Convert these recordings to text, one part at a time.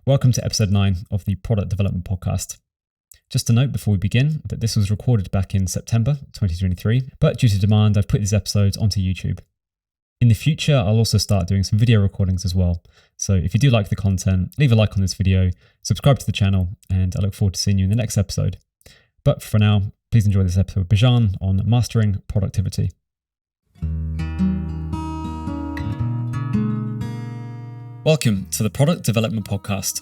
Welcome to episode 9 of the Product Development Podcast. Just a note before we begin that this was recorded back in September 2023, but due to demand, I've put these episodes onto YouTube. In the future, I'll also start doing some video recordings as well. So if you do like the content, leave a like on this video, subscribe to the channel, and I look forward to seeing you in the next episode. But for now, please enjoy this episode with Bijan on mastering productivity. Welcome to the Product Development Podcast.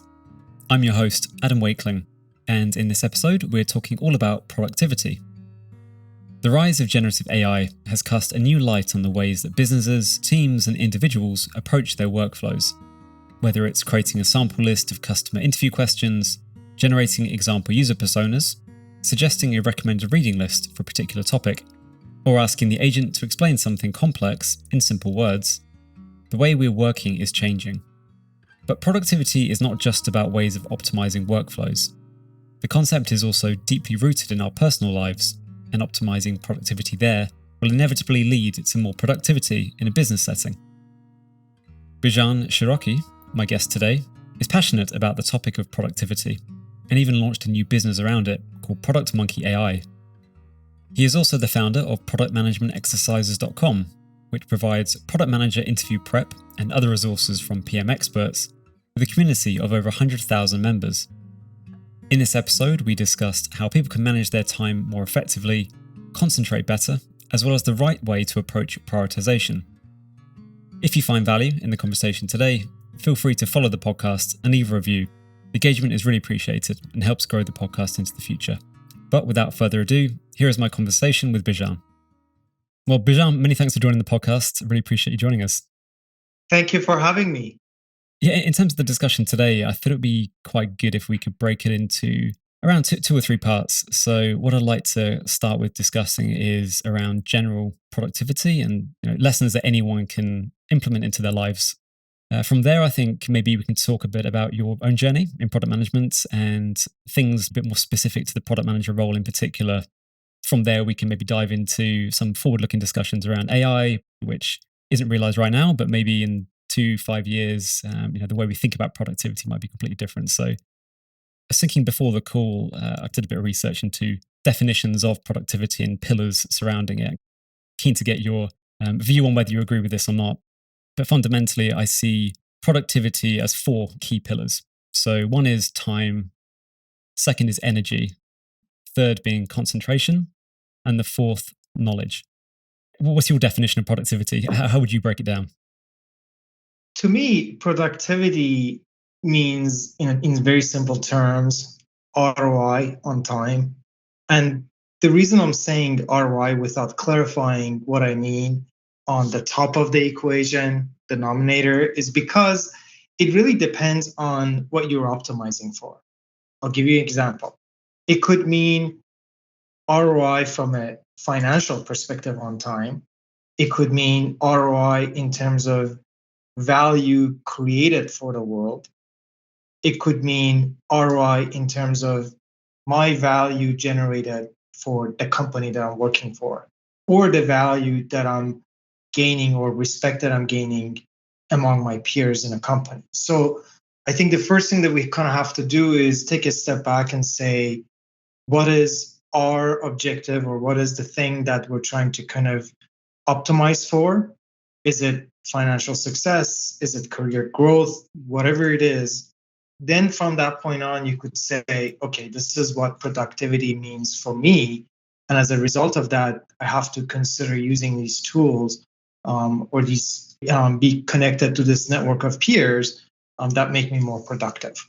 I'm your host, Adam Wakeling, and in this episode, we're talking all about productivity. The rise of generative AI has cast a new light on the ways that businesses, teams, and individuals approach their workflows. Whether it's creating a sample list of customer interview questions, generating example user personas, suggesting a recommended reading list for a particular topic, or asking the agent to explain something complex in simple words, the way we're working is changing. But productivity is not just about ways of optimizing workflows. The concept is also deeply rooted in our personal lives, and optimizing productivity there will inevitably lead to more productivity in a business setting. Bijan Shahrokhi, my guest today, is passionate about the topic of productivity, and even launched a new business around it called Monkey.ai. He is also the founder of productmanagementexercises.com, which provides product manager interview prep and other resources from PM experts with a community of over 100,000 members. In this episode, we discussed how people can manage their time more effectively, concentrate better, as well as the right way to approach prioritization. If you find value in the conversation today, feel free to follow the podcast and leave a review. Engagement is really appreciated and helps grow the podcast into the future. But without further ado, here is my conversation with Bijan. Well, Bijan, many thanks for joining the podcast. I really appreciate you joining us. Thank you for having me. Yeah, in terms of the discussion today, I thought it would be quite good if we could break it into around two or three parts. So what I'd like to start with discussing is around general productivity and lessons that anyone can implement into their lives. From there, I think maybe we can talk a bit about your own journey in product management and things a bit more specific to the product manager role in particular. From there, we can maybe dive into some forward-looking discussions around AI, which isn't realized right now, but maybe in 2-5 years, the way we think about productivity might be completely different. So I was thinking before the call, I did a bit of research into definitions of productivity and pillars surrounding it. Keen to get your view on whether you agree with this or not. But fundamentally, I see productivity as 4 key pillars. So one is time, second is energy, third being concentration, and the fourth, knowledge. What's your definition of productivity? How would you break it down? To me, productivity means, in very simple terms, ROI on time. And the reason I'm saying ROI without clarifying what I mean on the top of the equation, the denominator, is because it really depends on what you're optimizing for. I'll give you an example. It could mean ROI from a financial perspective on time. It could mean ROI in terms of value created for the world. It could mean ROI in terms of my value generated for the company that I'm working for, or the value that I'm gaining or respect that I'm gaining among my peers in a company. So I think the first thing that we kind of have to do is take a step back and say, what is our objective, or what is the thing that we're trying to kind of optimize for? Is it financial success? Is it career growth? Whatever it is, then from that point on, you could say, okay, this is what productivity means for me. And as a result of that, I have to consider using these tools or these be connected to this network of peers that make me more productive.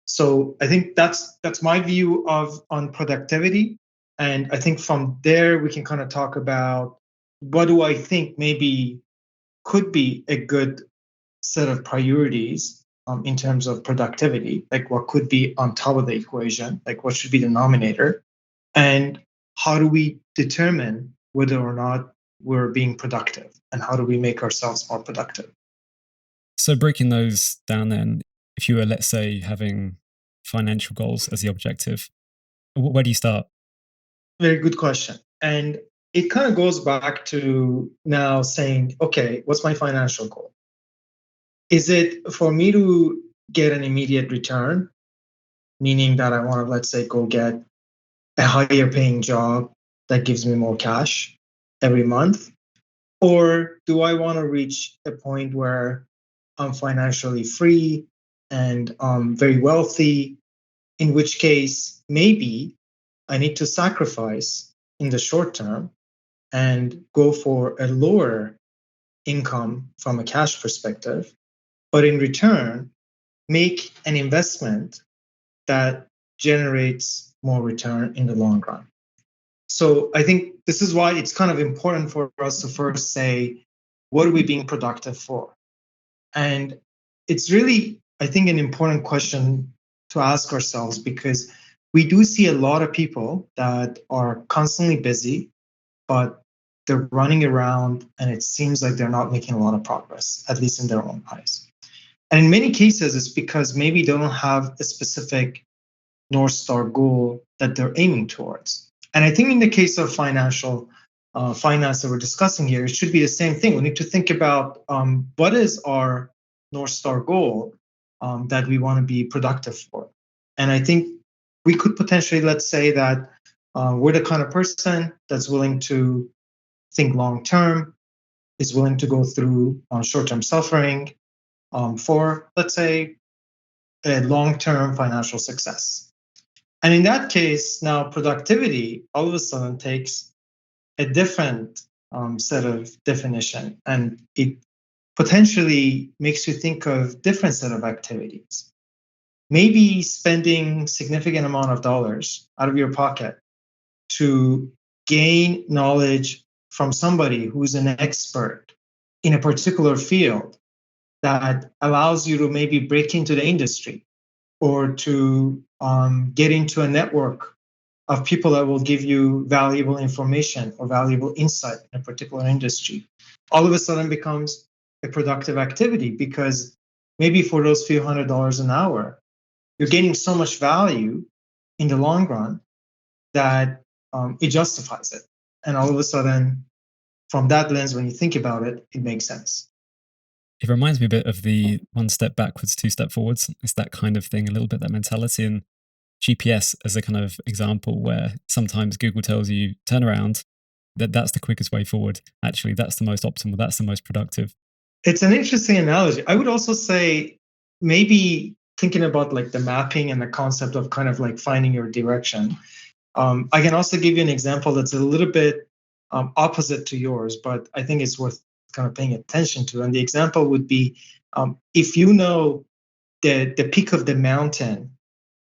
So I think that's my view on productivity. And I think from there, we can kind of talk about what do I think maybe could be a good set of priorities in terms of productivity, like what could be on top of the equation, like what should be the denominator, and how do we determine whether or not we're being productive, and how do we make ourselves more productive? So breaking those down then, if you were, let's say, having financial goals as the objective, where do you start? Very good question. And it kind of goes back to now saying, okay, what's my financial goal? Is it for me to get an immediate return, meaning that I want to, let's say, go get a higher paying job that gives me more cash every month? Or do I want to reach a point where I'm financially free and I'm very wealthy, in which case maybe I need to sacrifice in the short term and go for a lower income from a cash perspective, but in return, make an investment that generates more return in the long run. So I think this is why it's kind of important for us to first say, what are we being productive for? And it's really, I think, an important question to ask ourselves, because we do see a lot of people that are constantly busy, but they're running around and it seems like they're not making a lot of progress, at least in their own eyes. And in many cases, it's because maybe they don't have a specific North Star goal that they're aiming towards. And I think in the case of financial finance that we're discussing here, it should be the same thing. We need to think about what is our North Star goal that we want to be productive for. And I think we could potentially, let's say that we're the kind of person that's willing to think long term, is willing to go through short term suffering for, let's say, a long term financial success. And in that case, now productivity all of a sudden takes a different set of definition, and it potentially makes you think of different set of activities. Maybe spending significant amount of dollars out of your pocket to gain knowledge from somebody who's an expert in a particular field that allows you to maybe break into the industry, or to get into a network of people that will give you valuable information or valuable insight in a particular industry, all of a sudden becomes a productive activity, because maybe for those few $100s an hour, you're gaining so much value in the long run that it justifies it. And all of a sudden, from that lens, when you think about it, it makes sense. It reminds me a bit of the one step backwards, two step forwards. It's that kind of thing, a little bit that mentality. And GPS as a kind of example where sometimes Google tells you turn around, that's the quickest way forward. Actually, that's the most optimal, that's the most productive. It's an interesting analogy. I would also say maybe thinking about like the mapping and the concept of kind of like finding your direction. I can also give you an example that's a little bit opposite to yours, but I think it's worth kind of paying attention to. And the example would be if you know the peak of the mountain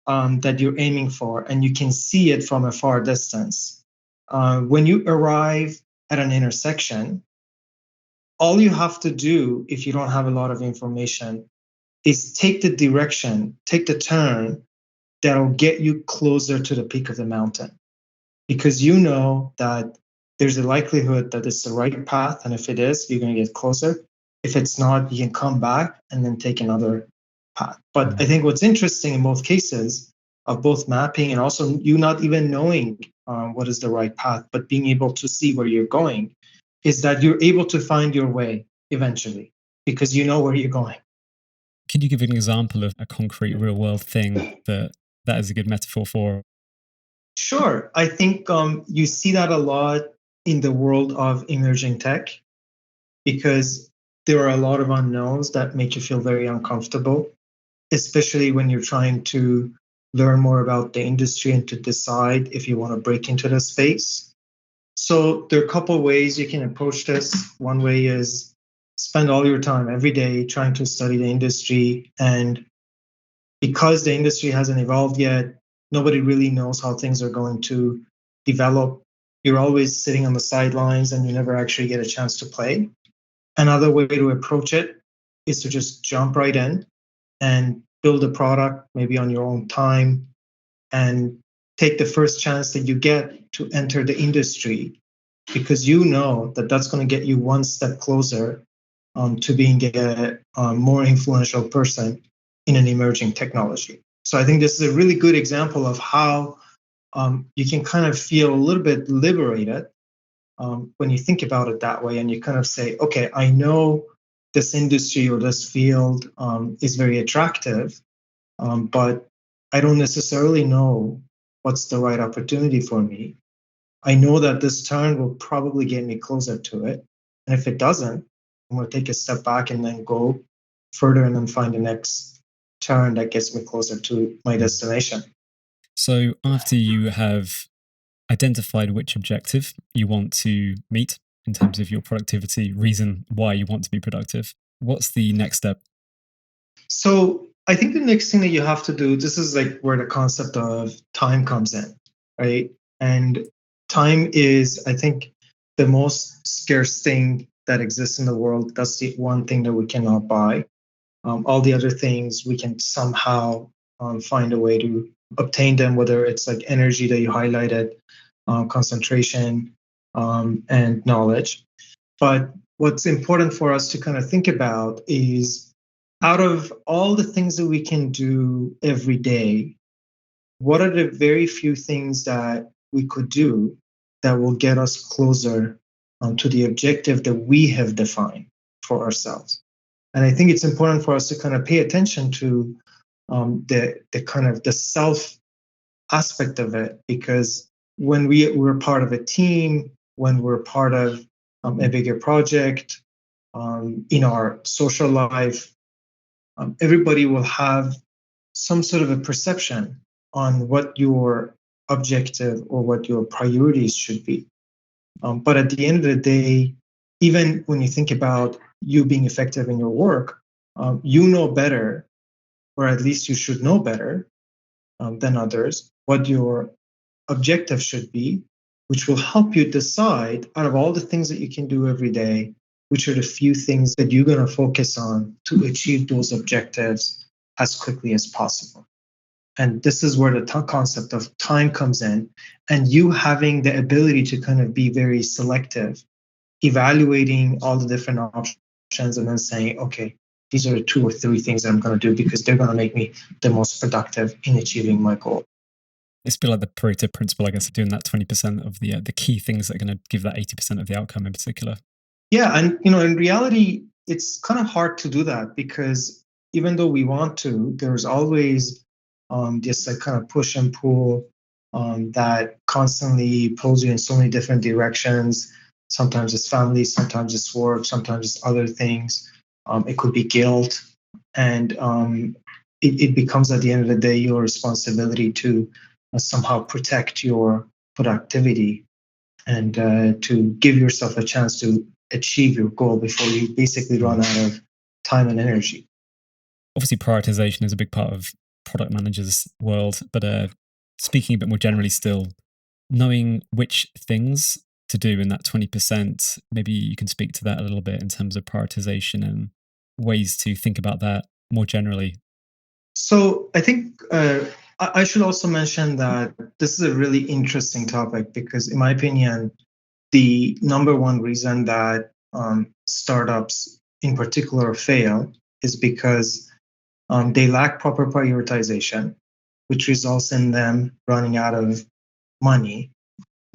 that you're aiming for, and you can see it from a far distance. When you arrive at an intersection, all you have to do, if you don't have a lot of information, is take the direction, take the turn that'll get you closer to the peak of the mountain. Because you know that there's a likelihood that it's the right path, and if it is, you're going to get closer. If it's not, you can come back and then take another path. But I think what's interesting in both cases of both mapping and also you not even knowing what is the right path, but being able to see where you're going, is that you're able to find your way eventually because you know where you're going. Can you give an example of a concrete real world thing that is a good metaphor for? Sure. I think you see that a lot in the world of emerging tech, because there are a lot of unknowns that make you feel very uncomfortable, especially when you're trying to learn more about the industry and to decide if you want to break into the space. So there are a couple of ways you can approach this. One way is spend all your time every day trying to study the industry. And because the industry hasn't evolved yet, nobody really knows how things are going to develop. You're always sitting on the sidelines and you never actually get a chance to play. Another way to approach it is to just jump right in and build a product maybe on your own time and take the first chance that you get to enter the industry, because you know that that's going to get you one step closer to being a more influential person in an emerging technology. So I think this is a really good example of how you can kind of feel a little bit liberated when you think about it that way, and you kind of say, okay, I know this industry or this field is very attractive, but I don't necessarily know what's the right opportunity for me. I know that this turn will probably get me closer to it. And if it doesn't, I'm going to take a step back and then go further and then find the next turn that gets me closer to my destination. So after you have identified which objective you want to meet in terms of your productivity, reason why you want to be productive, what's the next step? So I think the next thing that you have to do, this is like where the concept of time comes in, right? And time is, I think, the most scarce thing that exists in the world. That's the one thing that we cannot buy. All the other things we can somehow find a way to obtain them, whether it's like energy that you highlighted, concentration, and knowledge. But what's important for us to kind of think about is, out of all the things that we can do every day, what are the very few things that we could do that will get us closer to the objective that we have defined for ourselves? And I think it's important for us to kind of pay attention to the kind of the self aspect of it, because when we're part of a team, when we're part of a bigger project, in our social life, everybody will have some sort of a perception on what your objective or what your priorities should be. But at the end of the day, even when you think about you being effective in your work, you know better, or at least you should know better than others, what your objective should be, which will help you decide, out of all the things that you can do every day, which are the few things that you're going to focus on to achieve those objectives as quickly as possible. And this is where the concept of time comes in, and you having the ability to kind of be very selective, evaluating all the different options and then saying, okay, these are the 2 or 3 things that I'm going to do because they're going to make me the most productive in achieving my goal. It's a bit like the Pareto principle, I guess, doing that 20% of the key things that are going to give that 80% of the outcome in particular. Yeah, and in reality, it's kind of hard to do that, because even though we want to, there's always this like kind of push and pull that constantly pulls you in so many different directions. Sometimes it's family, sometimes it's work, sometimes it's other things. It could be guilt, and it becomes, at the end of the day, your responsibility to somehow protect your productivity and to give yourself a chance to achieve your goal before you basically run out of time and energy. Obviously, prioritization is a big part of product managers' world, but speaking a bit more generally still, knowing which things to do in that 20%, maybe you can speak to that a little bit in terms of prioritization and ways to think about that more generally. So I think I should also mention that this is a really interesting topic, because in my opinion, the number one reason that startups in particular fail is because they lack proper prioritization, which results in them running out of money,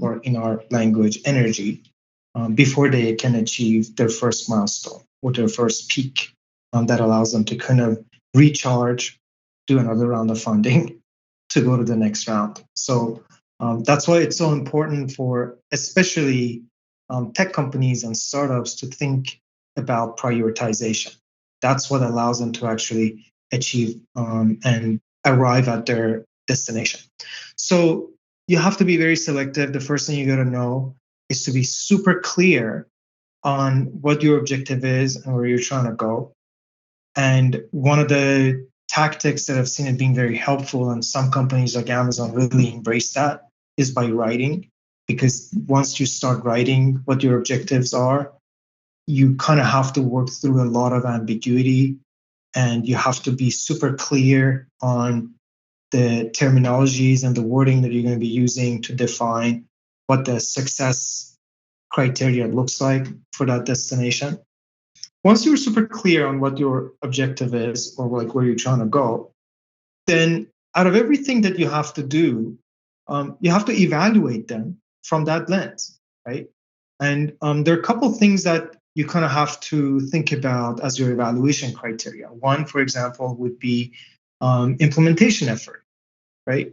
or in our language, energy, before they can achieve their first milestone or their first peak that allows them to kind of recharge, do another round of funding to go to the next round. So that's why it's so important for especially tech companies and startups to think about prioritization. That's what allows them to actually achieve and arrive at their destination. So you have to be very selective. The first thing you got to know is to be super clear on what your objective is and where you're trying to go. And one of the tactics that I've seen it being very helpful, and some companies like Amazon really embrace that, is by writing. Because once you start writing what your objectives are, you kind of have to work through a lot of ambiguity, and you have to be super clear on the terminologies and the wording that you're going to be using to define what the success criteria looks like for that destination. Once you're super clear on what your objective is, or like where you're trying to go, then out of everything that you have to do, you have to evaluate them from that lens, right? And there are a couple of things that you kind of have to think about as your evaluation criteria. One, for example, would be implementation effort, right?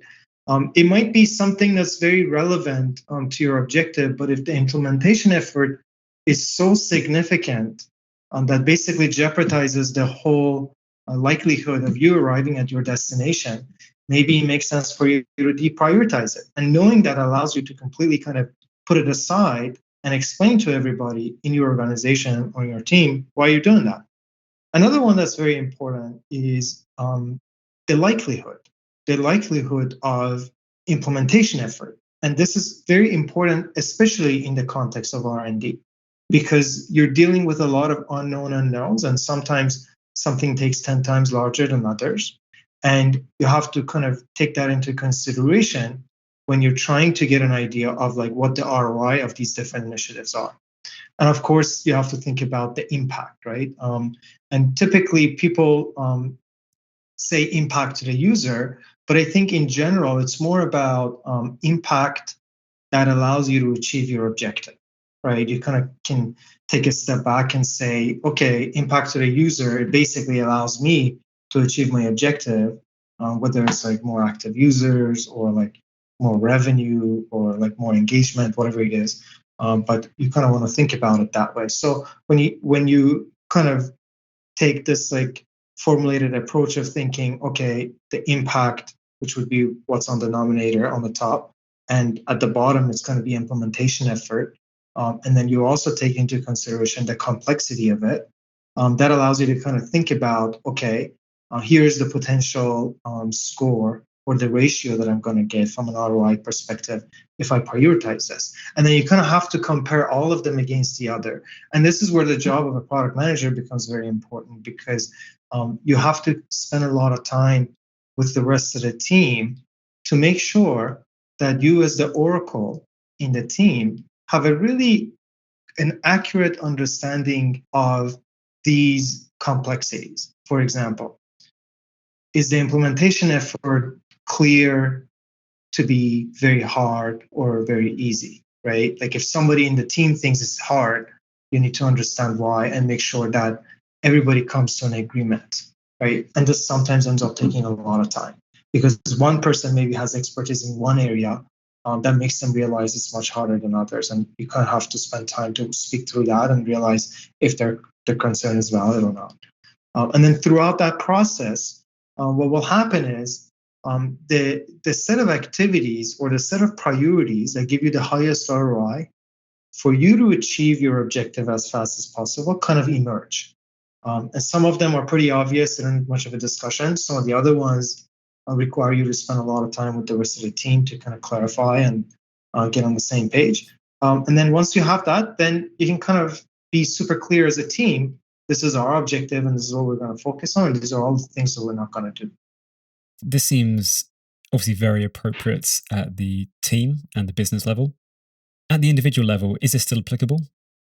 It might be something that's very relevant to your objective, but if the implementation effort is so significant that basically jeopardizes the whole likelihood of you arriving at your destination, maybe it makes sense for you to deprioritize it. And knowing that allows you to completely kind of put it aside and explain to everybody in your organization or your team why you're doing that. Another one that's very important is the likelihood, the likelihood of implementation effort. And this is very important, especially in the context of R&D, because you're dealing with a lot of unknown unknowns, and sometimes something takes 10 times larger than others. And you have to kind of take that into consideration when you're trying to get an idea of like what the ROI of these different initiatives are. And of course, you have to think about the impact, right? And typically people say impact to the user, but I think in general, it's more about impact that allows you to achieve your objective, right? You kind of can take a step back and say, okay, impact to the user, it basically allows me to achieve my objective, whether it's like more active users or like more revenue or like more engagement, whatever it is. But you kind of want to think about it that way. So when you kind of take this like formulated approach of thinking, okay, the impact, which would be what's on the denominator on the top, and at the bottom, it's going to be implementation effort. And then you also take into consideration the complexity of it. That allows you to kind of think about, okay, here's the potential score or the ratio that I'm going to get from an ROI perspective if I prioritize this. And then you kind of have to compare all of them against the other. And this is where the job of a product manager becomes very important, because you have to spend a lot of time with the rest of the team to make sure that you as the oracle in the team have a really an accurate understanding of these complexities. For example, is the implementation effort clear to be very hard or very easy, right? Like if somebody in the team thinks it's hard, you need to understand why and make sure that everybody comes to an agreement, right? And this sometimes ends up taking a lot of time because one person maybe has expertise in one area that makes them realize it's much harder than others. And you kind of have to spend time to speak through that and realize if their concern is valid or not. And then throughout that process, what will happen is the set of activities or the set of priorities that give you the highest ROI for you to achieve your objective as fast as possible kind of emerge. And some of them are pretty obvious, they don't need much of a discussion. Some of the other ones require you to spend a lot of time with the rest of the team to kind of clarify and get on the same page. And then once you have that, then you can kind of be super clear as a team. This is our objective and this is what we're going to focus on. And these are all the things that we're not going to do. This seems obviously very appropriate at the team and the business level. At the individual level, is this still applicable?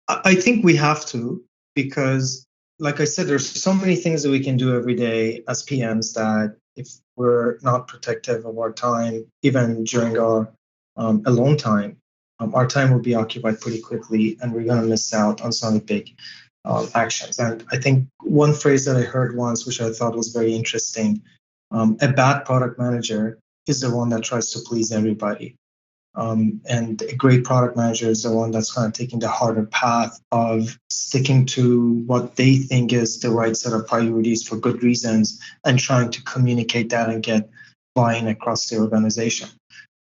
I think we have to, because like I said, there's so many things that we can do every day as PMs that if we're not protective of our time, even during our alone time, our time will be occupied pretty quickly and we're going to miss out on some of the big actions. And I think one phrase that I heard once, which I thought was very interesting, a bad product manager is the one that tries to please everybody. And a great product manager is the one that's kind of taking the harder path of sticking to what they think is the right set of priorities for good reasons and trying to communicate that and get buy-in across the organization.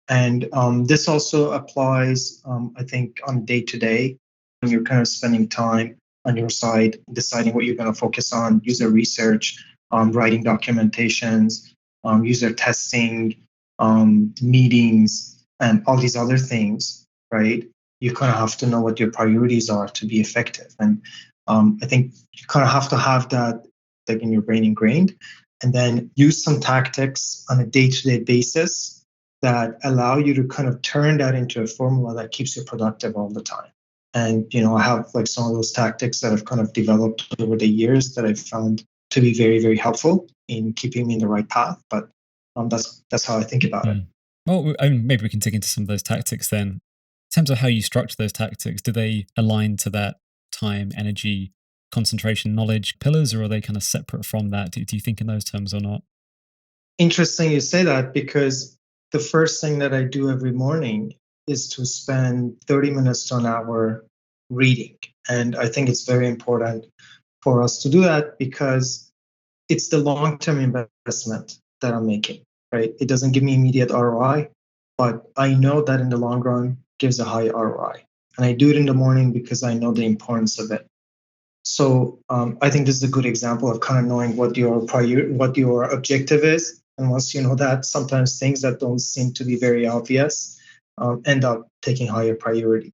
And this also applies, I think, on day-to-day when you're kind of spending time on your side, deciding what you're going to focus on, user research, writing documentations, user testing, meetings, and all these other things, right? You kind of have to know what your priorities are to be effective. And I think you kind of have to have that like in your brain ingrained, and then use some tactics on a day-to-day basis that allow you to kind of turn that into a formula that keeps you productive all the time. And, I have like some of those tactics that I've kind of developed over the years that I've found to be very, very helpful in keeping me in the right path. But that's how I think about it. Well, maybe we can dig into some of those tactics then. In terms of how you structure those tactics, do they align to that time, energy, concentration, knowledge pillars, or are they kind of separate from that? Do you think in those terms or not? Interesting you say that, because the first thing that I do every morning is to spend 30 minutes to an hour reading. And I think it's very important for us to do that because it's the long-term investment that I'm making, right? It doesn't give me immediate ROI, but I know that in the long run gives a high ROI. And I do it in the morning because I know the importance of it. So I think this is a good example of kind of knowing what your objective is. And once you know that, sometimes things that don't seem to be very obvious end up taking higher priority.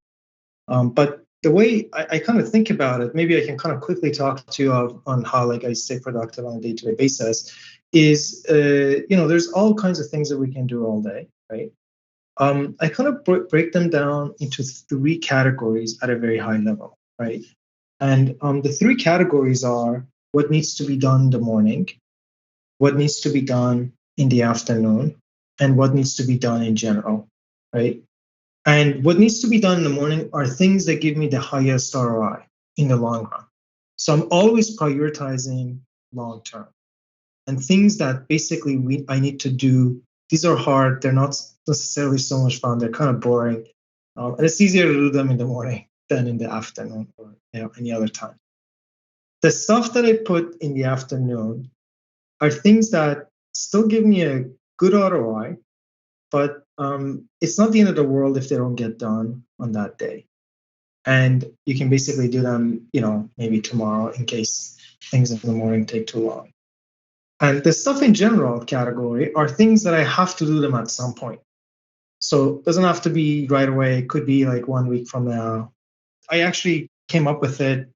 But the way I kind of think about it, maybe I can kind of quickly talk to you on how like I stay productive on a day-to-day basis. Is there's all kinds of things that we can do all day, right? I kind of break them down into three categories at a very high level, right? And the three categories are what needs to be done in the morning, what needs to be done in the afternoon, and what needs to be done in general, right? And what needs to be done in the morning are things that give me the highest ROI in the long run. So I'm always prioritizing long term. And things that basically I need to do, these are hard, they're not necessarily so much fun, they're kind of boring. And it's easier to do them in the morning than in the afternoon or any other time. The stuff that I put in the afternoon are things that still give me a good ROI, but it's not the end of the world if they don't get done on that day. And you can basically do them, maybe tomorrow in case things in the morning take too long. And the stuff in general category are things that I have to do them at some point. So it doesn't have to be right away. It could be like 1 week from now. I actually came up with it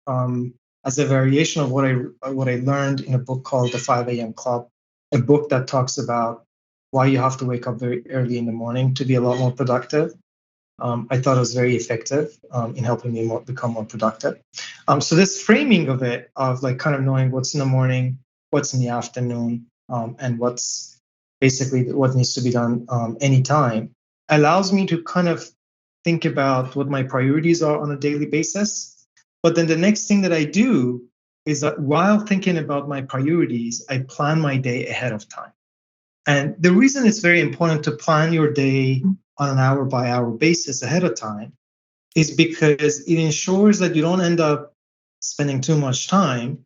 as a variation of what I learned in a book called The 5 a.m. Club, a book that talks about why you have to wake up very early in the morning to be a lot more productive. I thought it was very effective in helping me become more productive. So this framing of it, of like kind of knowing what's in the morning, what's in the afternoon, and what's basically what needs to be done anytime, allows me to kind of think about what my priorities are on a daily basis. But then the next thing that I do is that while thinking about my priorities, I plan my day ahead of time. And the reason it's very important to plan your day on an hour by hour basis ahead of time is because it ensures that you don't end up spending too much time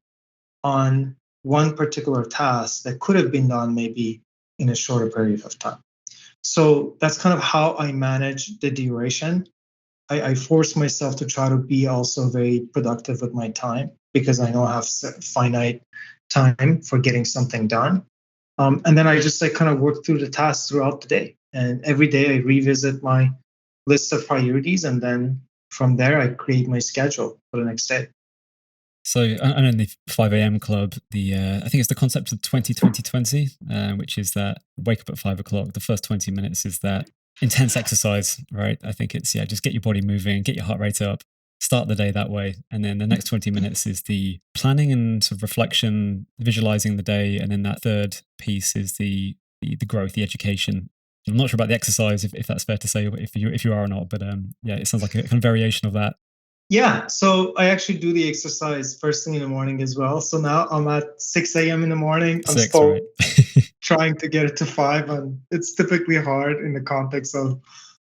on one particular task that could have been done maybe in a shorter period of time. So that's kind of how I manage the duration. I force myself to try to be also very productive with my time because I know I have finite time for getting something done. And then I just like kind of work through the tasks throughout the day. And every day I revisit my list of priorities. And then from there, I create my schedule for the next day. So I know in the 5 a.m. club, I think it's the concept of 20-20-20, which is that wake up at 5 o'clock. The first 20 minutes is that intense exercise, right? I think it's, just get your body moving, get your heart rate up, start the day that way. And then the next 20 minutes is the planning and sort of reflection, visualizing the day. And then that third piece is the growth, the education. I'm not sure about the exercise, if that's fair to say, if you are or not, but it sounds like a kind of variation of that. Yeah, so I actually do the exercise first thing in the morning as well. So now I'm at 6 a.m. in the morning. I'm still right? trying to get it to 5, and it's typically hard in the context of,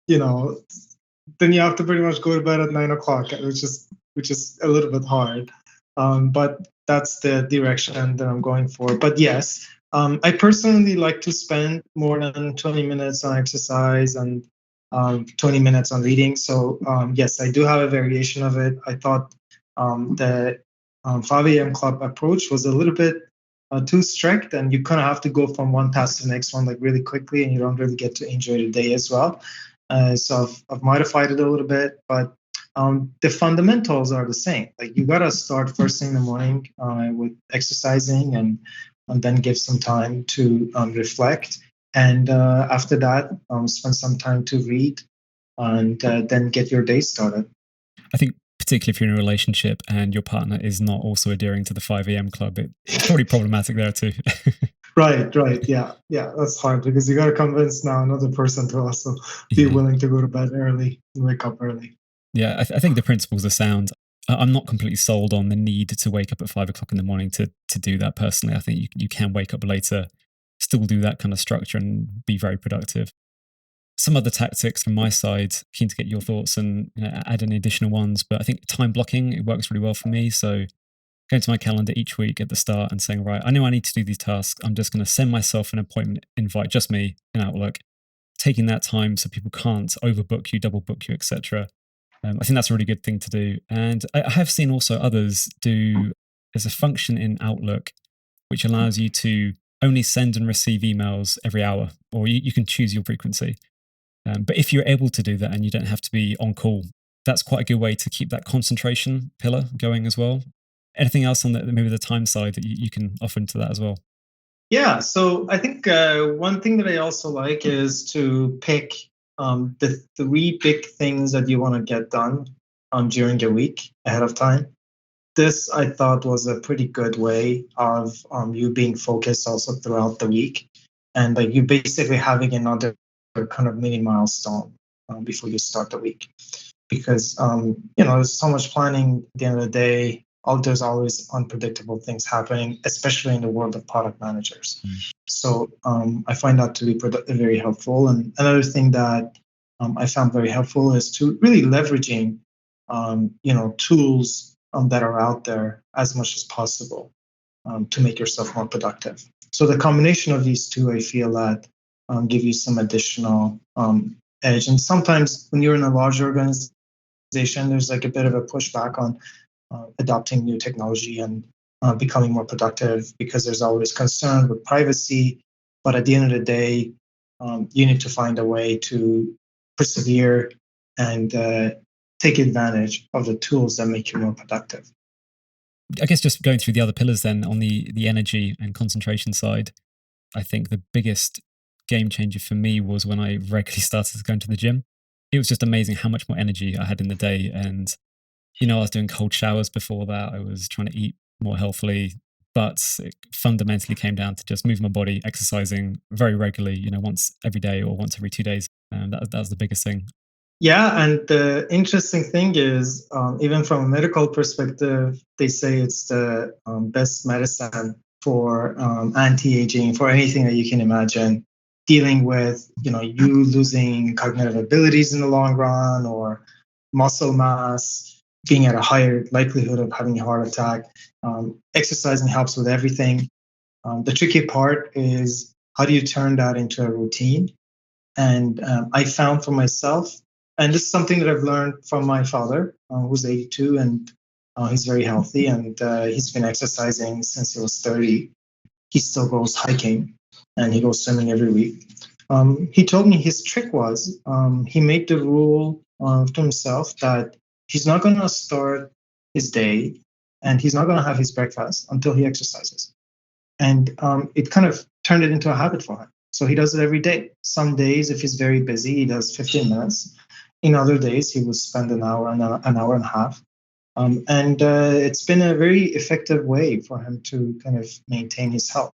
then you have to pretty much go to bed at 9 o'clock, which is a little bit hard. But that's the direction that I'm going for. But yes, I personally like to spend more than 20 minutes on exercise and 20 minutes on reading. So yes, I do have a variation of it. I thought the 5 a.m. club approach was a little bit too strict, and you kind of have to go from one task to the next one like really quickly, and you don't really get to enjoy the day as well. So I've modified it a little bit, but the fundamentals are the same. Like you gotta start first thing in the morning with exercising, and then give some time to reflect. And after that, spend some time to read, and then get your day started. I think particularly if you're in a relationship and your partner is not also adhering to the 5 a.m. club, it's probably problematic there too. Right. Yeah. That's hard because you got to convince now another person to also be willing to go to bed early and wake up early. Yeah, I think the principles are sound. I'm not completely sold on the need to wake up at 5 o'clock in the morning to do that personally. I think you can wake up later, still do that kind of structure and be very productive. Some other tactics from my side, keen to get your thoughts and add any additional ones. But I think time blocking, it works really well for me. So going to my calendar each week at the start and saying, right, I know I need to do these tasks. I'm just going to send myself an appointment invite, just me in Outlook, taking that time so people can't overbook you, double book you, etc. I think that's a really good thing to do. And I have seen also others do, there's a function in Outlook which allows you to only send and receive emails every hour, or you can choose your frequency. But if you're able to do that and you don't have to be on call, that's quite a good way to keep that concentration pillar going as well. Anything else on maybe the time side that you can offer into that as well? Yeah, so I think one thing that I also like is to pick the three big things that you want to get done during your week ahead of time. This I thought was a pretty good way of you being focused also throughout the week, and like you basically having another kind of mini milestone before you start the week. Because there's so much planning at the end of the day. There's always unpredictable things happening, especially in the world of product managers. So I find that to be very helpful. And another thing that I found very helpful is to really leveraging tools that are out there as much as possible to make yourself more productive. So the combination of these two, I feel that give you some additional edge. And sometimes when you're in a large organization, there's like a bit of a pushback on adopting new technology and becoming more productive because there's always concern with privacy. But at the end of the day, you need to find a way to persevere and take advantage of the tools that make you more productive. I guess just going through the other pillars then on the energy and concentration side, I think the biggest game changer for me was when I regularly started going to the gym. It was just amazing how much more energy I had in the day. And, I was doing cold showers before that. I was trying to eat more healthily, but it fundamentally came down to just moving my body, exercising very regularly, once every day or once every 2 days. And that was the biggest thing. Yeah, and the interesting thing is, even from a medical perspective, they say it's the best medicine for anti-aging, for anything that you can imagine, dealing with, you losing cognitive abilities in the long run or muscle mass, being at a higher likelihood of having a heart attack. Exercising helps with everything. The tricky part is how do you turn that into a routine? And I found for myself, and this is something that I've learned from my father, who's 82, and he's very healthy, and he's been exercising since he was 30. He still goes hiking, and he goes swimming every week. He told me his trick was he made the rule to himself that he's not going to start his day and he's not going to have his breakfast until he exercises. And it kind of turned it into a habit for him. So he does it every day. Some days, if he's very busy, he does 15 minutes. In other days, he will spend an hour and an hour and a half. And it's been a very effective way for him to kind of maintain his health.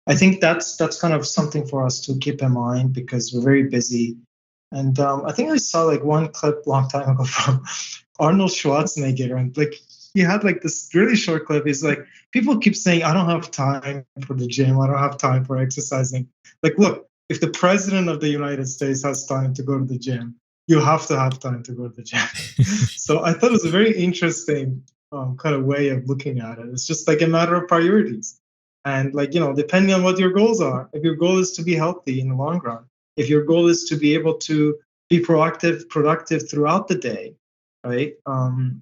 I think that's kind of something for us to keep in mind because we're very busy. And I think I saw like one clip a long time ago from Arnold Schwarzenegger, and like he had like this really short clip. He's like, people keep saying, I don't have time for the gym. I don't have time for exercising. Like, look, if the president of the United States has time to go to the gym, you have to have time to go to the gym. So I thought it was a very interesting kind of way of looking at it. It's just like a matter of priorities. And like, depending on what your goals are, if your goal is to be healthy in the long run, if your goal is to be able to be productive throughout the day, right?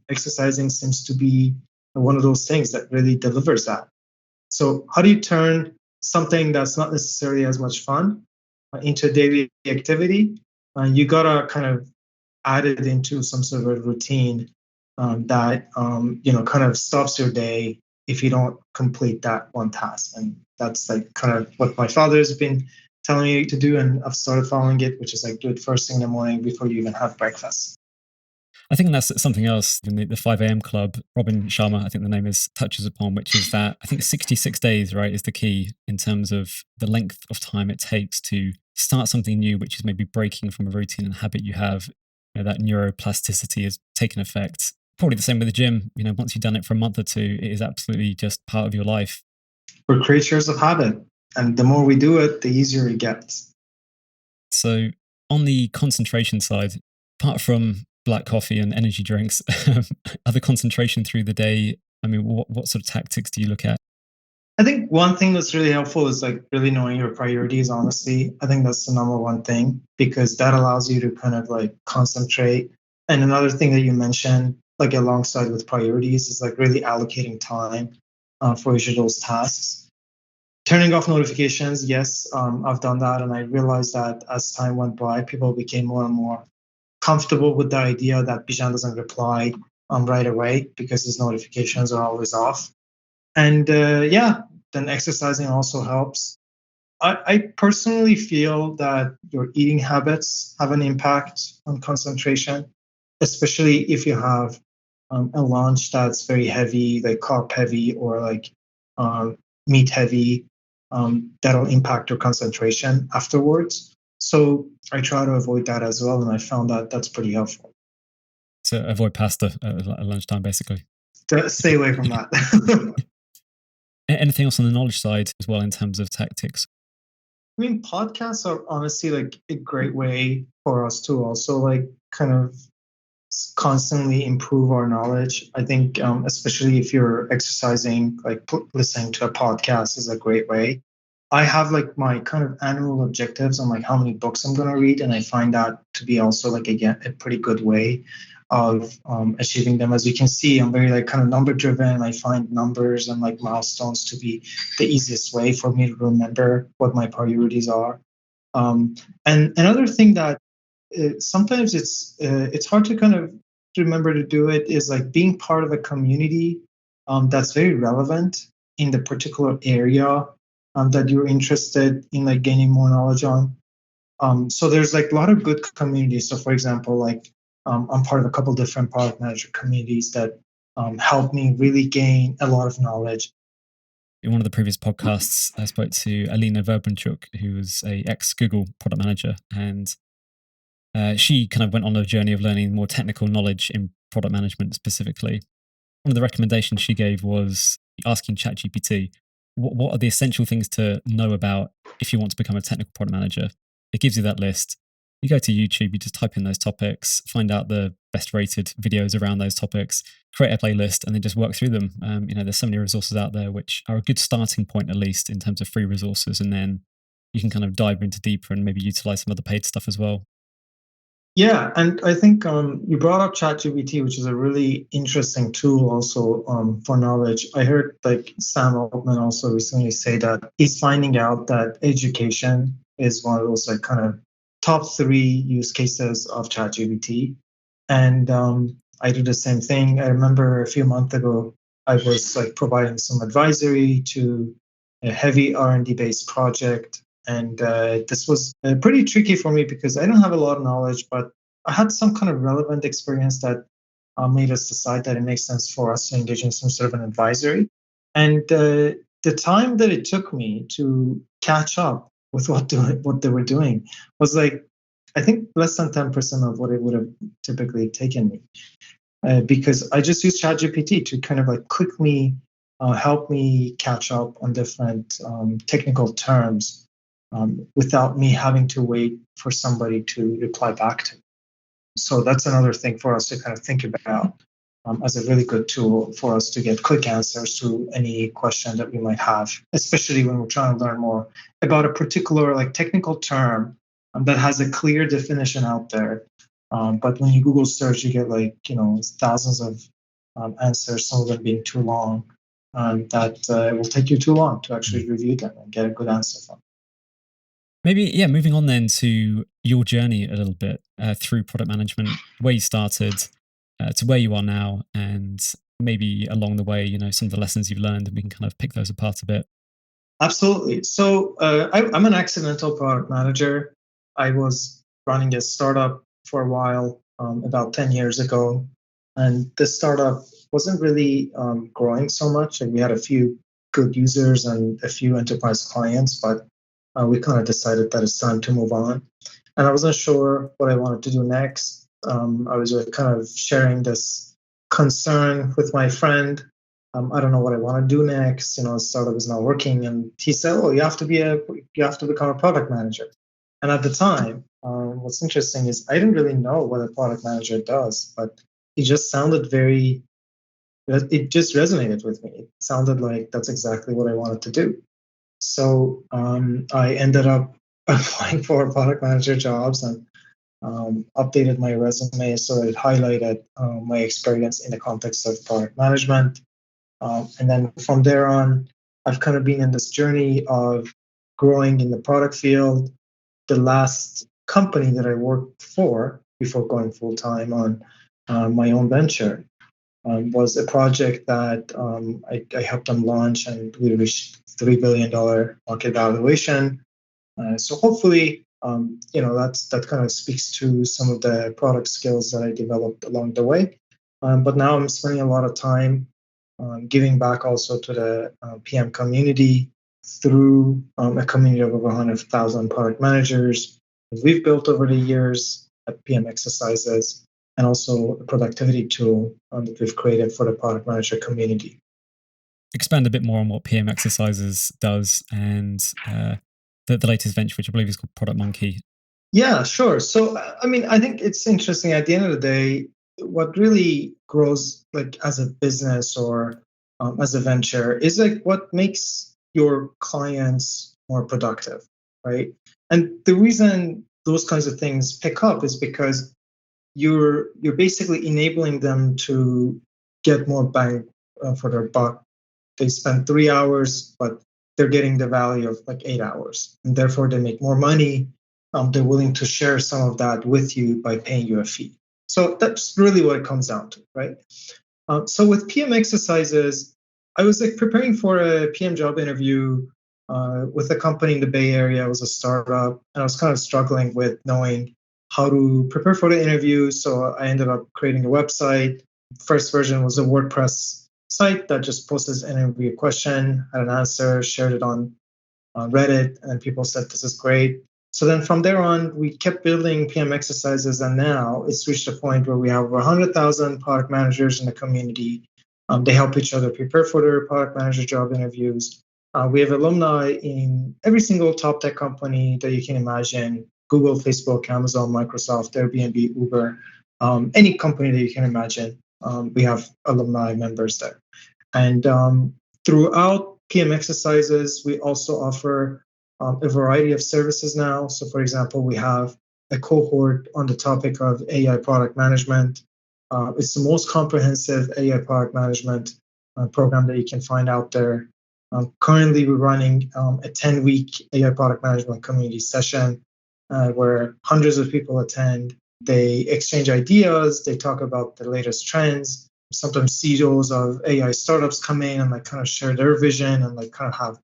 Exercising seems to be one of those things that really delivers that. So how do you turn something that's not necessarily as much fun into a daily activity? You gotta kind of add it into some sort of a routine that kind of stops your day if you don't complete that one task. And that's like kind of what my father has been telling me to do, and I've started following it, which is like do it first thing in the morning before you even have breakfast. I think that's something else in the 5 a.m. club, Robin Sharma, I think the name is, touches upon, which is that I think 66 days, right, is the key in terms of the length of time it takes to start something new, which is maybe breaking from a routine and habit you have. That neuroplasticity has taken effect. Probably the same with the gym. Once you've done it for a month or two, it is absolutely just part of your life. We're creatures of habit, and the more we do it, the easier it gets. So on the concentration side, apart from black coffee and energy drinks, other concentration through the day, what sort of tactics do you look at? I think one thing that's really helpful is like really knowing your priorities, honestly. I think that's the number one thing because that allows you to kind of like concentrate. And another thing that you mentioned, like alongside with priorities, is like really allocating time for each of those tasks. Turning off notifications, yes, I've done that. And I realized that as time went by, people became more and more comfortable with the idea that Bijan doesn't reply right away because his notifications are always off. And then exercising also helps. I personally feel that your eating habits have an impact on concentration, especially if you have a lunch that's very heavy, like carb heavy or like meat heavy. That'll impact your concentration afterwards. So I try to avoid that as well, and I found that that's pretty helpful. So avoid pasta at lunchtime, basically. Stay away from that. Anything else on the knowledge side as well in terms of tactics? I mean, podcasts are honestly like a great way for us to also like kind of constantly improve our knowledge. I think, especially if you're exercising, like listening to a podcast is a great way. I have like my kind of annual objectives on like how many books I'm going to read, and I find that to be also like again a pretty good way of achieving them. As you can see, I'm very like kind of number driven. I find numbers and like milestones to be the easiest way for me to remember what my priorities are. And another thing that sometimes it's hard to kind of remember to do it is like being part of a community that's very relevant in the particular area that you're interested in like gaining more knowledge on. So there's like a lot of good communities. So for example, like I'm part of a couple different product manager communities that help me really gain a lot of knowledge. In one of the previous podcasts, I spoke to Alina Verbanchuk, who was a ex-Google product manager, and she kind of went on a journey of learning more technical knowledge in product management specifically. One of the recommendations she gave was asking ChatGPT, what are the essential things to know about if you want to become a technical product manager? It gives you that list. You go to YouTube, you just type in those topics, find out the best rated videos around those topics, create a playlist, and then just work through them. There's so many resources out there which are a good starting point, at least in terms of free resources. And then you can kind of dive into deeper and maybe utilize some other paid stuff as well. Yeah, and I think you brought up ChatGPT, which is a really interesting tool also for knowledge. I heard like Sam Altman also recently say that he's finding out that education is one of those like kind of top 3 use cases of ChatGPT. And I do the same thing. I remember a few months ago, I was like providing some advisory to a heavy R&D based project. And this was pretty tricky for me because I don't have a lot of knowledge, but I had some kind of relevant experience that made us decide that it makes sense for us to engage in some sort of an advisory. And the time that it took me to catch up with what they were doing was like, I think less than 10% of what it would have typically taken me. Because I just used ChatGPT to kind of like quickly help me catch up on different technical terms without me having to wait for somebody to reply back to me. So that's another thing for us to kind of think about as a really good tool for us to get quick answers to any question that we might have, especially when we're trying to learn more about a particular like technical term that has a clear definition out there. But when you Google search, you get like, thousands of answers, some of them being too long, that it will take you too long to actually review them and get a good answer from. Maybe, moving on then to your journey a little bit through product management, where you started to where you are now, and maybe along the way, some of the lessons you've learned, and we can kind of pick those apart a bit. Absolutely. So I'm an accidental product manager. I was running a startup for a while, about 10 years ago. And the startup wasn't really growing so much. And we had a few good users and a few enterprise clients, but we kind of decided that it's time to move on. And I wasn't sure what I wanted to do next. I was kind of sharing this concern with my friend. I don't know what I want to do next. Startup is not working, and he said, "Oh, you have to become a product manager." And at the time, what's interesting is I didn't really know what a product manager does, but it just sounded it just resonated with me. It sounded like that's exactly what I wanted to do. So I ended up applying for product manager jobs and updated my resume so it highlighted my experience in the context of product management. And then from there on, I've kind of been in this journey of growing in the product field. The last company that I worked for before going full time on my own venture was a project that I helped them launch, and we reached $3 billion market valuation. So hopefully, that kind of speaks to some of the product skills that I developed along the way. But now I'm spending a lot of time giving back also to the PM community through a community of over 100,000 product managers we've built over the years at PM exercises, and also a productivity tool that we've created for the product manager community. Expand a bit more on what PM exercises does and the latest venture, which I believe is called Product Monkey. Yeah, sure. So, I think it's interesting. At the end of the day, what really grows like as a business or as a venture is like what makes your clients more productive, right? And the reason those kinds of things pick up is because you're basically enabling them to get more bang for their buck. They spend 3 hours, but they're getting the value of like 8 hours, and therefore they make more money. They're willing to share some of that with you by paying you a fee. So that's really what it comes down to, right? So with PM exercises, I was like preparing for a PM job interview with a company in the Bay Area. It was a startup, and I was kind of struggling with knowing how to prepare for the interview. So I ended up creating a website. First version was a WordPress site that just posted an interview question, had an answer, shared it on Reddit, and people said this is great. So then from there on, we kept building PM exercises, and now it's reached a point where we have over 100,000 product managers in the community. They help each other prepare for their product manager job interviews. We have alumni in every single top tech company that you can imagine: Google, Facebook, Amazon, Microsoft, Airbnb, Uber, any company that you can imagine. We have alumni members there. And throughout PM exercises, we also offer a variety of services now. So, for example, we have a cohort on the topic of AI product management. It's the most comprehensive AI product management program that you can find out there. Currently, we're running a 10-week AI product management community session where hundreds of people attend. They exchange ideas, they talk about the latest trends. Sometimes CEOs of AI startups come in and like kind of share their vision and like kind of have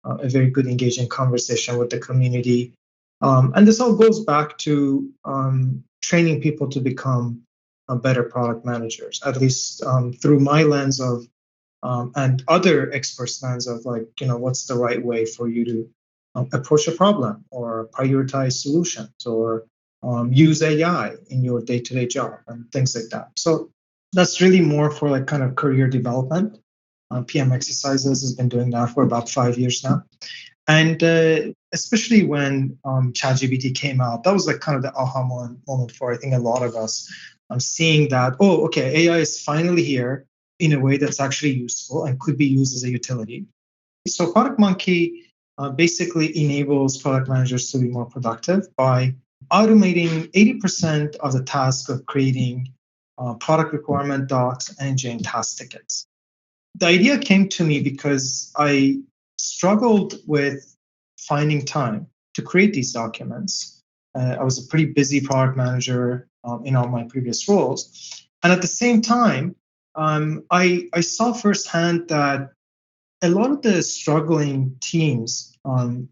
a very good engaging conversation with the community. And this all goes back to training people to become better product managers, at least through my lens of and other experts' lens of like, what's the right way for you to approach a problem or prioritize solutions or use AI in your day-to-day job and things like that. So that's really more for like kind of career development. PM exercises has been doing that for about 5 years now. And especially when ChatGPT came out, that was like kind of the aha moment for I think a lot of us. Seeing that, oh, okay, AI is finally here in a way that's actually useful and could be used as a utility. So Product Monkey basically enables product managers to be more productive by automating 80% of the task of creating product requirement docs and engineering task tickets. The idea came to me because I struggled with finding time to create these documents. I was a pretty busy product manager in all my previous roles. And at the same time, I saw firsthand that a lot of the struggling teams,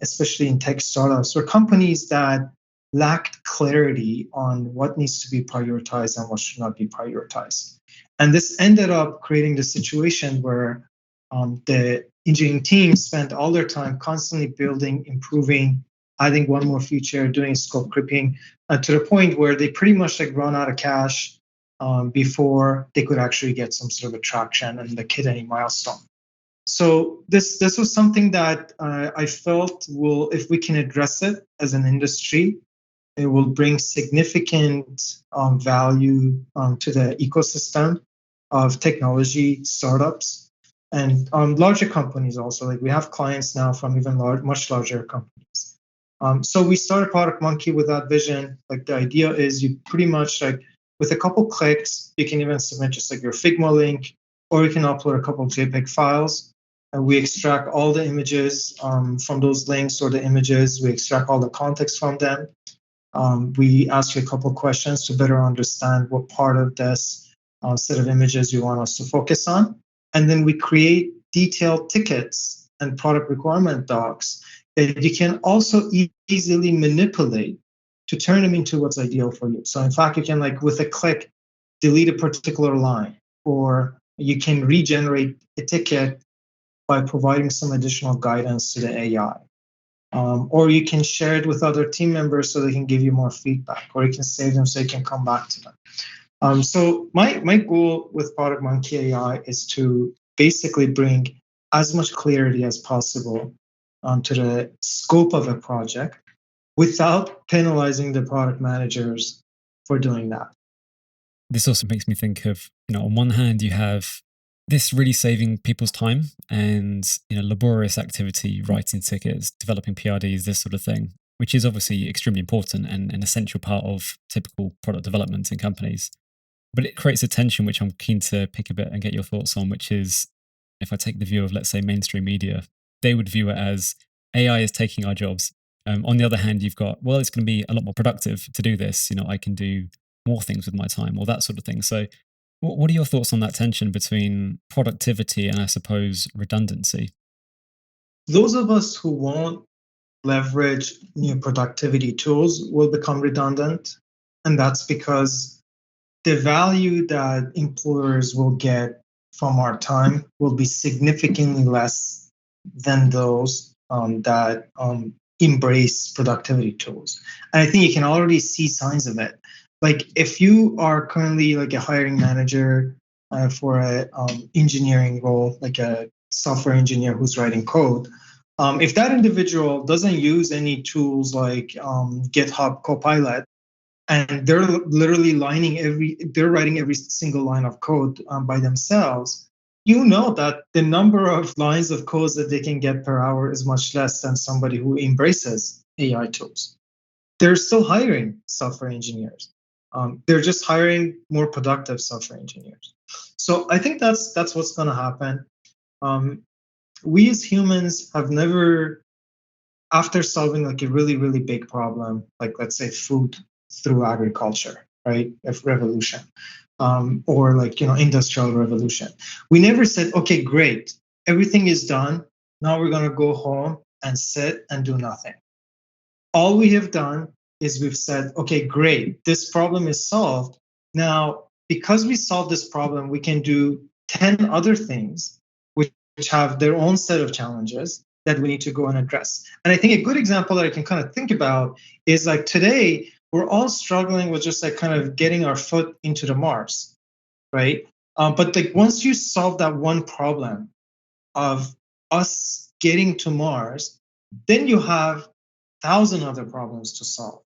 especially in tech startups, were companies that lacked clarity on what needs to be prioritized and what should not be prioritized. And this ended up creating the situation where the engineering team spent all their time constantly building, improving, adding one more feature, doing scope creeping, to the point where they pretty much like run out of cash. before they could actually get some sort of attraction and like hit any milestone. So this was something that I felt will, if we can address it as an industry, it will bring significant value to the ecosystem of technology startups and larger companies also. Like we have clients now from even much larger companies. So we started Product Monkey with that vision. Like the idea is you pretty much like with a couple clicks, you can even submit just like your Figma link, or you can upload a couple JPEG files. And we extract all the images from those links or the images. We extract all the context from them. We ask you a couple questions to better understand what part of this set of images you want us to focus on. And then we create detailed tickets and product requirement docs that you can also easily manipulate to turn them into what's ideal for you. So in fact, you can like with a click, delete a particular line, or you can regenerate a ticket by providing some additional guidance to the AI. Or you can share it with other team members so they can give you more feedback, or you can save them so you can come back to them. So my goal with Product Monkey AI is to basically bring as much clarity as possible to the scope of a project without penalizing the product managers for doing that. This also makes me think of, on one hand, you have this really saving people's time and, laborious activity, writing tickets, developing PRDs, this sort of thing, which is obviously extremely important and an essential part of typical product development in companies. But it creates a tension, which I'm keen to pick a bit and get your thoughts on, which is if I take the view of, let's say, mainstream media, they would view it as AI is taking our jobs. On the other hand, you've got, well, it's going to be a lot more productive to do this. I can do more things with my time or that sort of thing. So what are your thoughts on that tension between productivity and, I suppose, redundancy? Those of us who won't leverage new productivity tools will become redundant. And that's because the value that employers will get from our time will be significantly less than those that embrace productivity tools. And I think you can already see signs of it. Like if you are currently like a hiring manager for a engineering role, like a software engineer who's writing code, if that individual doesn't use any tools like GitHub Copilot, and they're literally they're writing every single line of code by themselves, that the number of lines of code that they can get per hour is much less than somebody who embraces AI tools. They're still hiring software engineers. They're just hiring more productive software engineers. So I think that's what's going to happen. We as humans have never, after solving like a really, really big problem, like let's say food through agriculture, right? If revolution, or like, industrial revolution. We never said, okay, great, everything is done. Now we're going to go home and sit and do nothing. All we have done is we've said, okay, great, this problem is solved. Now, because we solved this problem, we can do 10 other things which have their own set of challenges that we need to go and address. And I think a good example that I can kind of think about is like today, we're all struggling with just like kind of getting our foot into the Mars, right? But like once you solve that one problem of us getting to Mars, then you have 1,000 other problems to solve,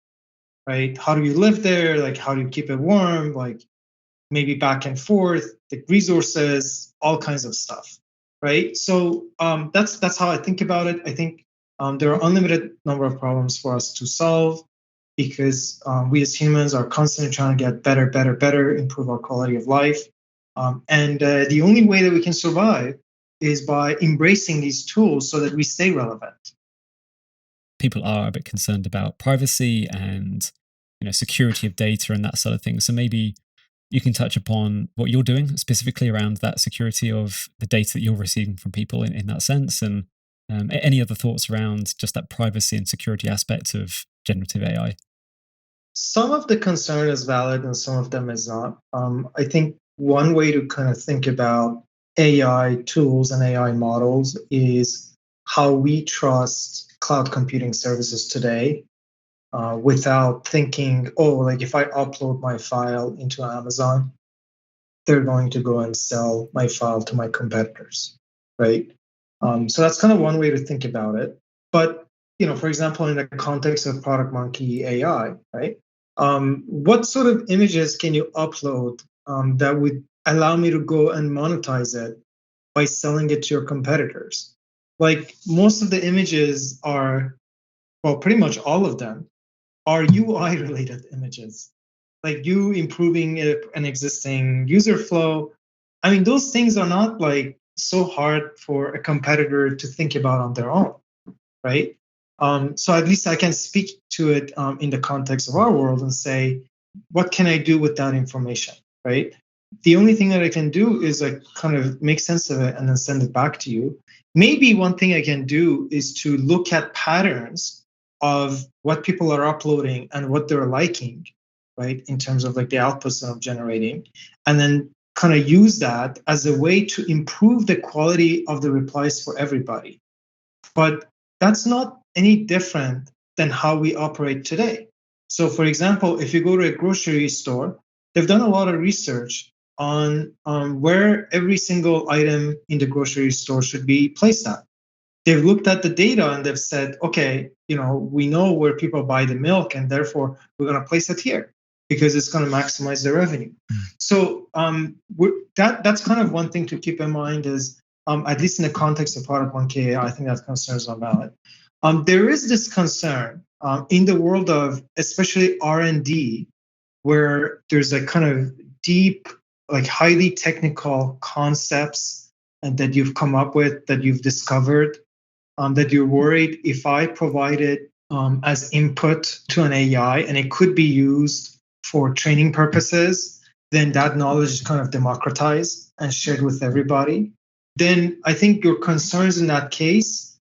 right? How do you live there? Like how do you keep it warm? Like maybe back and forth, the resources, all kinds of stuff, right? So that's how I think about it. I think there are unlimited number of problems for us to solve because we as humans are constantly trying to get better, improve our quality of life. And the only way that we can survive is by embracing these tools so that we stay relevant. People are a bit concerned about privacy and security of data and that sort of thing. So maybe you can touch upon what you're doing specifically around that security of the data that you're receiving from people in that sense, and any other thoughts around just that privacy and security aspect of generative AI. Some of the concern is valid and some of them is not. I think one way to kind of think about AI tools and AI models is how we trust cloud computing services today without thinking, oh, like if I upload my file into Amazon, they're going to go and sell my file to my competitors, right? So that's kind of one way to think about it. But for example, in the context of Product Monkey AI, right? What sort of images can you upload that would allow me to go and monetize it by selling it to your competitors? Like most of the images are, well, pretty much all of them are UI related images, like you improving an existing user flow. I mean, those things are not like so hard for a competitor to think about on their own, right? So at least I can speak to it in the context of our world and say, what can I do with that information, right? The only thing that I can do is like kind of make sense of it and then send it back to you. Maybe one thing I can do is to look at patterns of what people are uploading and what they're liking, right? In terms of like the outputs that I'm generating, and then kind of use that as a way to improve the quality of the replies for everybody. But that's not any different than how we operate today. So, for example, if you go to a grocery store, they've done a lot of research on where every single item in the grocery store should be placed at. They've looked at the data and they've said, okay, we know where people buy the milk, and therefore we're going to place it here because it's going to maximize the revenue. So that's kind of one thing to keep in mind is, at least in the context of Product Monkey, I think that concerns are valid. There is this concern in the world of especially R&D, where there's a kind of deep, like highly technical concepts and that you've come up with, that you've discovered, that you're worried if I provide it as input to an AI and it could be used for training purposes, then that knowledge is kind of democratized and shared with everybody. Then I think your concerns in that case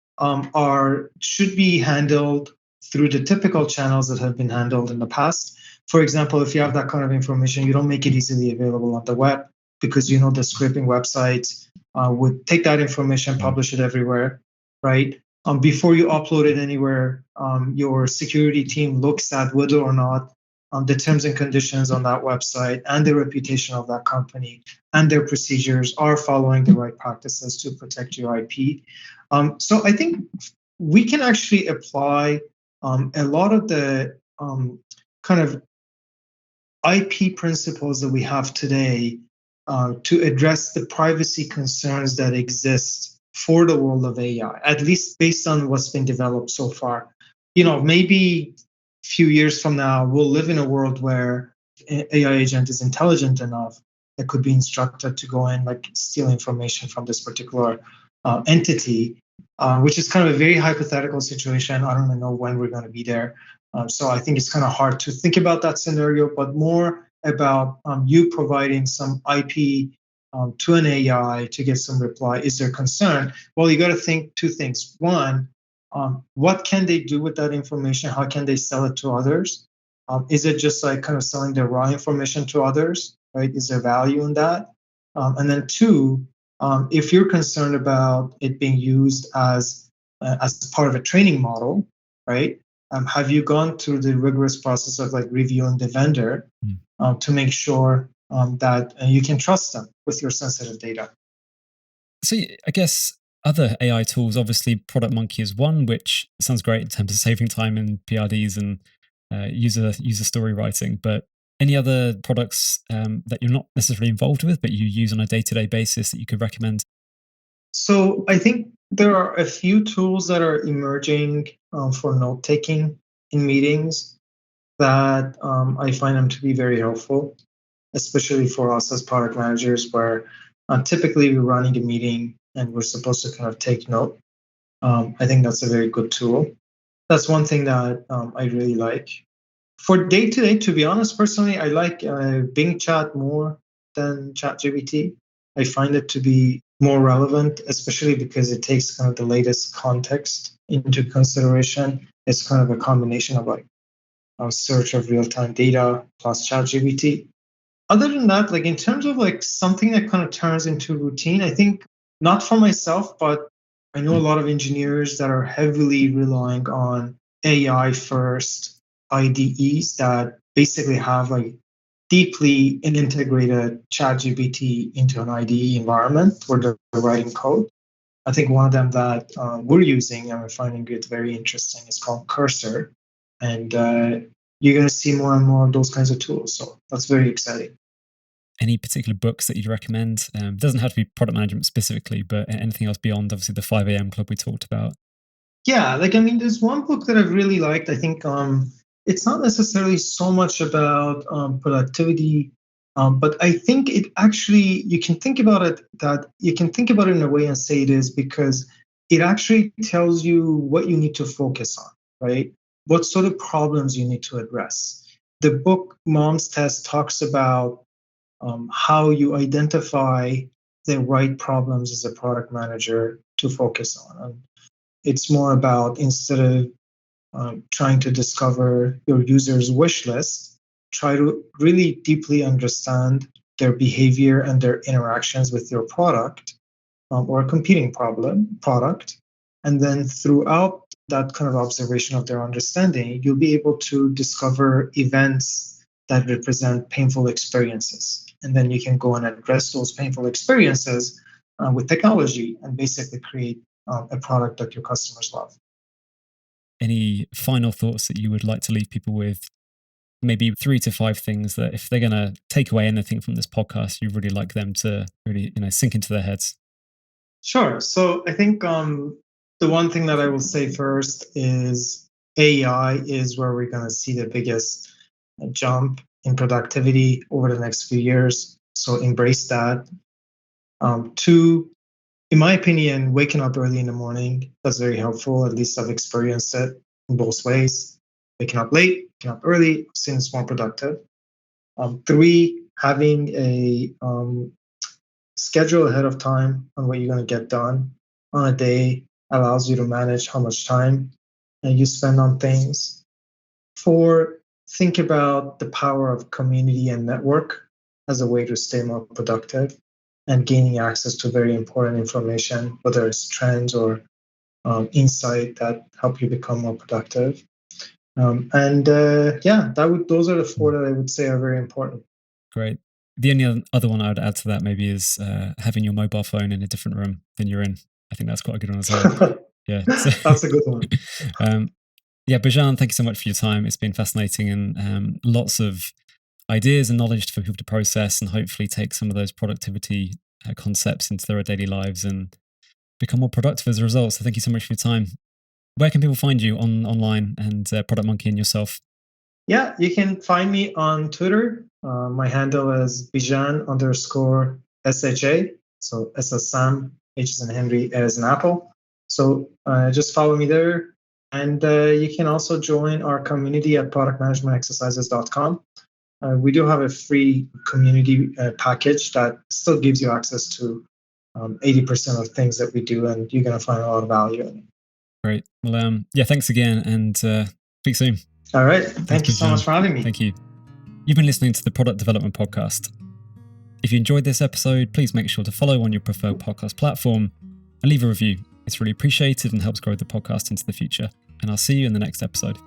should be handled through the typical channels that have been handled in the past. For example, if you have that kind of information, you don't make it easily available on the web because the scraping websites would take that information, publish it everywhere, right? Before you upload it anywhere, your security team looks at whether or not the terms and conditions on that website and the reputation of that company and their procedures are following the right practices to protect your IP. So I think we can actually apply a lot of the kind of IP principles that we have today to address the privacy concerns that exist for the world of AI, at least based on what's been developed so far. Maybe a few years from now, we'll live in a world where an AI agent is intelligent enough that could be instructed to go and like steal information from this particular entity, which is kind of a very hypothetical situation. I don't even know when we're going to be there. So I think it's kind of hard to think about that scenario, but more about you providing some IP to an AI to get some reply. Is there concern? Well, you got to think two things. One, what can they do with that information? How can they sell it to others? Is it just like kind of selling the raw information to others, right? Is there value in that? And then two, if you're concerned about it being used as part of a training model, right? Have you gone through the rigorous process of like reviewing the vendor to make sure that you can trust them with your sensitive data? So I guess other AI tools, obviously Product Monkey is one, which sounds great in terms of saving time in PRDs and user story writing. But any other products that you're not necessarily involved with, but you use on a day-to-day basis that you could recommend? So I think there are a few tools that are emerging for note taking in meetings that I find them to be very helpful, especially for us as product managers, where typically we're running a meeting and we're supposed to kind of take note. I think that's a very good tool. That's one thing that I really like. For day to day, to be honest, personally, I like Bing Chat more than ChatGPT. I find it to be more relevant, especially because it takes kind of the latest context into consideration. It's kind of a combination of like a search of real-time data plus ChatGPT. Other than that, like in terms of like something that kind of turns into routine, I think not for myself, but I know a lot of engineers that are heavily relying on AI first IDEs that basically have like deeply and integrated ChatGPT into an IDE environment where they're writing code. I think one of them that we're using and we're finding it very interesting is called Cursor. And you're going to see more and more of those kinds of tools. So that's very exciting. Any particular books that you'd recommend? It doesn't have to be product management specifically, but anything else beyond, obviously, the 5 a.m. club we talked about? Yeah, there's one book that I've really liked. I think it's not necessarily so much about productivity, but I think it actually you can think about it in a way and say it is, because it actually tells you what you need to focus on, right? What sort of problems you need to address. The book Mom's Test talks about how you identify the right problems as a product manager to focus on. And it's more about, instead of trying to discover your user's wish list, try to really deeply understand their behavior and their interactions with your product or a competing product. And then throughout that kind of observation of their understanding, you'll be able to discover events that represent painful experiences. And then you can go and address those painful experiences with technology and basically create a product that your customers love. Any final thoughts that you would like to leave people with? Maybe 3 to 5 things that, if they're going to take away anything from this podcast, you'd really like them to really, sink into their heads. Sure. So I think the one thing that I will say first is AI is where we're going to see the biggest jump in productivity over the next few years. So embrace that. 2, in my opinion, waking up early in the morning, that's very helpful. At least I've experienced it in both ways. Waking up late, waking up early, I've seen it's more productive. 3, having a schedule ahead of time on what you're going to get done on a day allows you to manage how much time you spend on things. 4, think about the power of community and network as a way to stay more productive and gaining access to very important information, whether it's trends or insight that help you become more productive. Those are the 4 that I would say are very important. Great. The only other one I would add to that maybe is having your mobile phone in a different room than you're in. I think that's quite a good one as well. Yeah. That's a good one. Bijan, thank you so much for your time. It's been fascinating, and lots of ideas and knowledge for people to process and hopefully take some of those productivity concepts into their daily lives and become more productive as a result. So thank you so much for your time. Where can people find you online and Product Monkey and yourself? Yeah, you can find me on Twitter. My handle is Bijan_SHA. So S as Sam, H as in Henry, A as in Apple. So just follow me there. And you can also join our community at productmanagementexercises.com. We do have a free community package that still gives you access to 80% of things that we do, and you're going to find a lot of value in it. Great. Well, thanks again, and speak soon. All right. Thank you so much for having me. Thank you. You've been listening to the Product Development Podcast. If you enjoyed this episode, please make sure to follow on your preferred podcast platform and leave a review. It's really appreciated and helps grow the podcast into the future. And I'll see you in the next episode.